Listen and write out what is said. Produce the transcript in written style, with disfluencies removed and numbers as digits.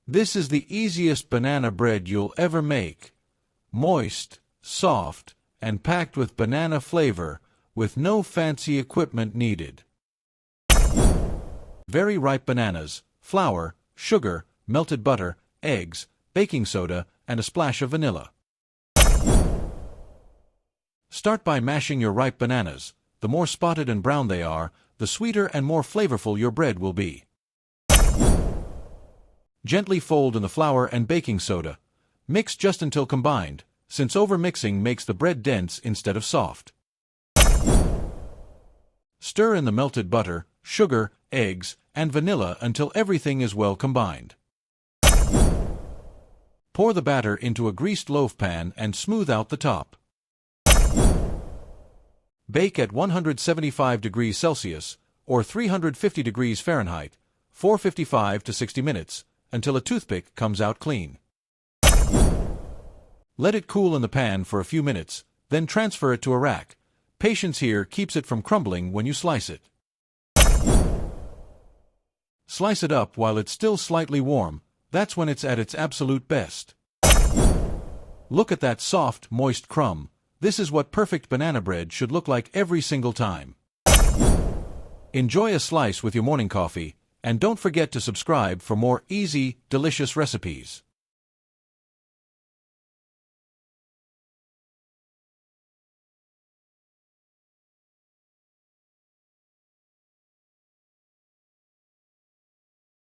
This is the easiest banana bread you'll ever make. Moist, soft, and packed with banana flavor, with no fancy equipment needed. Very ripe bananas, flour, sugar, melted butter, eggs, baking soda, and a splash of vanilla. Start by mashing your ripe bananas. The more spotted and brown they are, the sweeter and more flavorful your bread will be. Gently fold in the flour and baking soda. Mix just until combined, since overmixing makes the bread dense instead of soft. Stir in the melted butter, sugar, eggs, and vanilla until everything is well combined. Pour the batter into a greased loaf pan and smooth out the top. Bake at 175 degrees Celsius or 350 degrees Fahrenheit, 455 to 60 minutes, until a toothpick comes out clean. Let it cool in the pan for a few minutes, then transfer it to a rack. Patience here keeps it from crumbling when you slice it. Slice it up while it's still slightly warm. That's when it's at its absolute best. Look at that soft, moist crumb. This is what perfect banana bread should look like every single time. Enjoy a slice with your morning coffee, and don't forget to subscribe for more easy, delicious recipes.